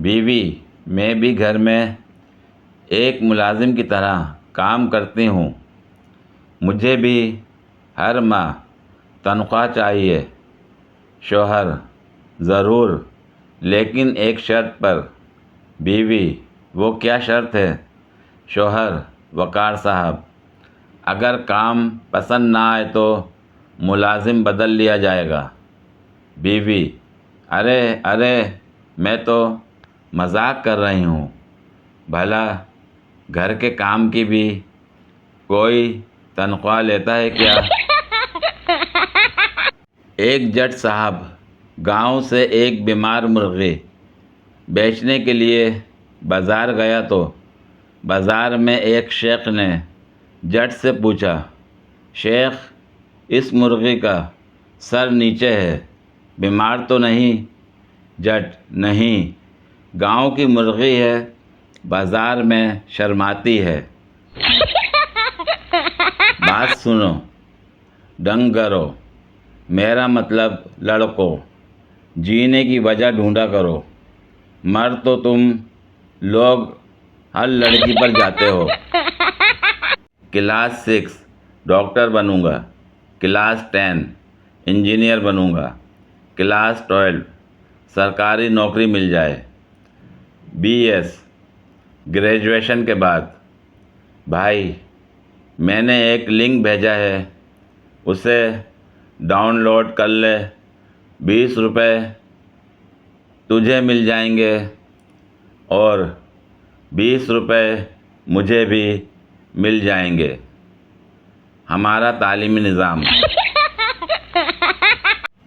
بیوی: میں بھی گھر میں ایک ملازم کی طرح کام کرتی ہوں، مجھے بھی ہر ماہ تنخواہ چاہیے۔ شوہر: ضرور، لیکن ایک شرط پر۔ بیوی: وہ کیا شرط ہے؟ شوہر: وقار صاحب، اگر کام پسند نہ آئے تو ملازم بدل لیا جائے گا۔ بیوی: ارے میں تو مذاق کر رہی ہوں، بھلا گھر کے کام کی بھی کوئی تنخواہ لیتا ہے کیا؟ ایک جٹ صاحب گاؤں سے ایک بیمار مرغی بیچنے کے لیے بازار گیا تو بازار میں ایک شیخ نے جٹ سے پوچھا، شیخ، اس مرغی کا سر نیچے ہے، بیمار تو نہیں؟ جٹ: نہیں، گاؤں کی مرغی ہے، بازار میں شرماتی ہے۔ بات سنو ڈنگرو، میرا مطلب لڑکو، جینے کی وجہ ڈھونڈا کرو، مرد تو تم لوگ ہر لڑکی پر جاتے ہو۔ کلاس 6 ڈاکٹر بنوں گا، کلاس 10 انجینئر بنوں گا، کلاس 12 سرکاری نوکری مل جائے۔ BS گریجویشن کے بعد: بھائی، میں نے ایک لنک بھیجا ہے، اسے ڈاؤن لوڈ کر لے، 20 روپے تجھے مل جائیں گے اور 20 روپے مجھے بھی مل جائیں گے۔ ہمارا تعلیمی نظام: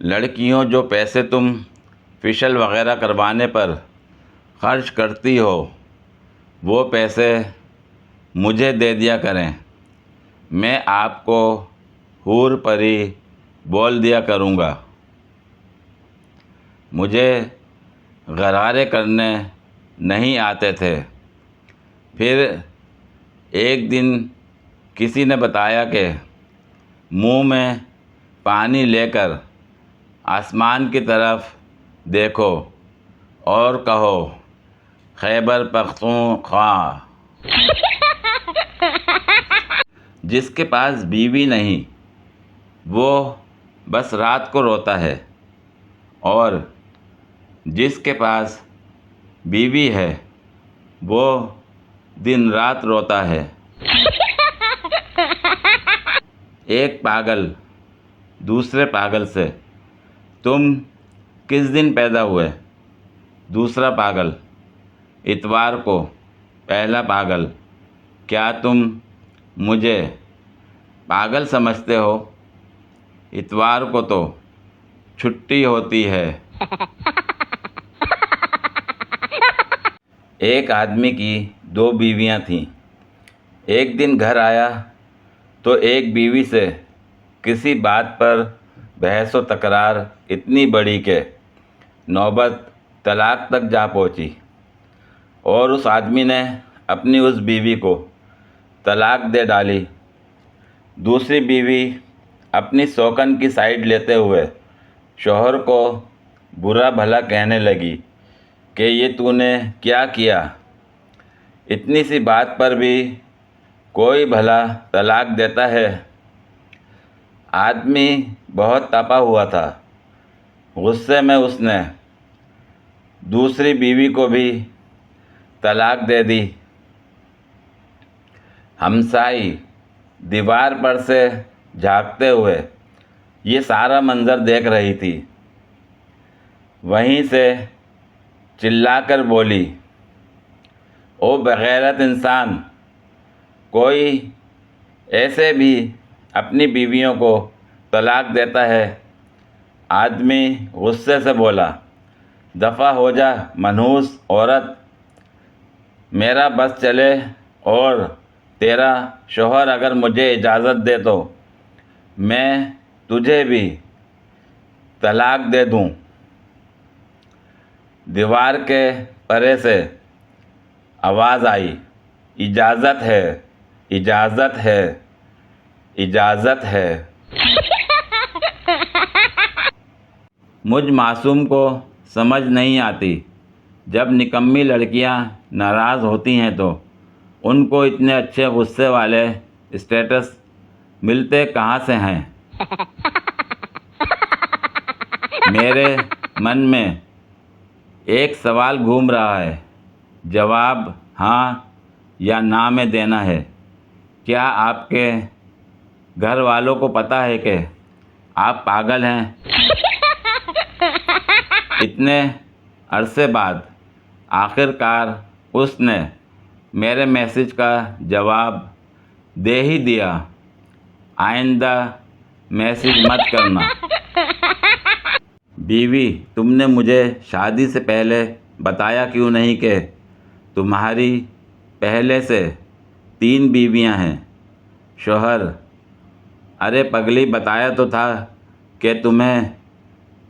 لڑکیوں، جو پیسے تم فیشل وغیرہ کروانے پر خرچ کرتی ہو وہ پیسے مجھے دے دیا کریں، میں آپ کو حور پری بول دیا کروں گا۔ مجھے غرارے کرنے نہیں آتے تھے، پھر ایک دن کسی نے بتایا کہ منہ میں پانی لے کر آسمان کی طرف دیکھو اور کہو، خیبر پختونخوا۔ جس کے پاس بیوی نہیں وہ بس رات کو روتا ہے، اور جس کے پاس بیوی ہے وہ دن رات روتا ہے۔ ایک پاگل دوسرے پاگل سے: تم کس دن پیدا ہوئے؟ دوسرا پاگل: اتوار کو۔ پہلا پاگل: کیا تم مجھے پاگل سمجھتے ہو؟ اتوار کو تو چھٹی ہوتی ہے۔ ایک آدمی کی 2 بیویاں تھیں۔ ایک دن گھر آیا تو ایک بیوی سے کسی بات پر بحث و تکرار اتنی بڑھی کہ نوبت طلاق تک جا پہنچی، اور اس آدمی نے اپنی اس بیوی کو طلاق دے ڈالی۔ دوسری بیوی اپنی سوکن کی سائیڈ لیتے ہوئے شوہر کو برا بھلا کہنے لگی کہ یہ تو نے کیا کیا، اتنی سی بات پر بھی کوئی بھلا طلاق دیتا ہے۔ آدمی بہت تپا ہوا تھا، غصے میں اس نے دوسری بیوی کو بھی طلاق دے دی۔ ہمسائی دیوار پر سے جھانکتے ہوئے یہ سارا منظر دیکھ رہی تھی، وہیں سے چلا کر بولی، او بغیرت انسان، کوئی ایسے بھی اپنی بیویوں کو طلاق دیتا ہے؟ آدمی غصے سے بولا، دفع ہو جا منحوس عورت، میرا بس چلے اور تیرا شوہر اگر مجھے اجازت دے تو میں تجھے بھی طلاق دے دوں۔ دیوار کے پرے سے آواز آئی، اجازت ہے، اجازت ہے، اجازت ہے۔ مجھ معصوم کو سمجھ نہیں آتی جب نکمی لڑکیاں ناراض ہوتی ہیں تو ان کو اتنے اچھے غصے والے اسٹیٹس ملتے کہاں سے ہیں؟ میرے من میں ایک سوال گھوم رہا ہے، جواب ہاں یا نہ میں دینا ہے۔ کیا آپ کے گھر والوں کو پتہ ہے کہ آپ پاگل ہیں؟ اتنے عرصے بعد آخر کار اس نے میرے میسج کا جواب دے ہی دیا۔ آئندہ میسج مت کرنا۔ بیوی، تم نے مجھے شادی سے پہلے بتایا کیوں نہیں کہ تمہاری پہلے سے 3 بیویاں ہیں؟ شوہر: ارے پگلی، بتایا تو تھا کہ تمہیں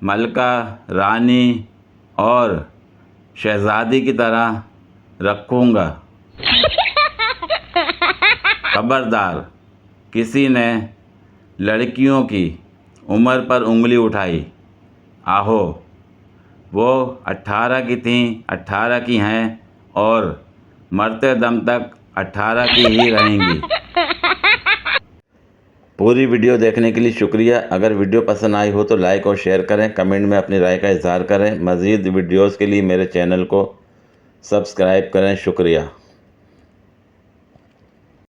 ملکہ رانی اور شہزادی کی طرح رکھوں گا۔ خبردار! کسی نے لڑکیوں کی عمر پر انگلی اٹھائی۔ آہو، وہ 18 کی تھیں، 18 کی ہیں اور مرتے دم تک 18 کی ہی رہیں گی۔ پوری ویڈیو دیکھنے کے لیے شکریہ۔ اگر ویڈیو پسند آئی ہو تو لائک اور شیئر کریں، کمنٹ میں اپنی رائے کا اظہار کریں۔ مزید ویڈیوز کے لیے میرے چینل کو سبسکرائب کریں۔ شکریہ۔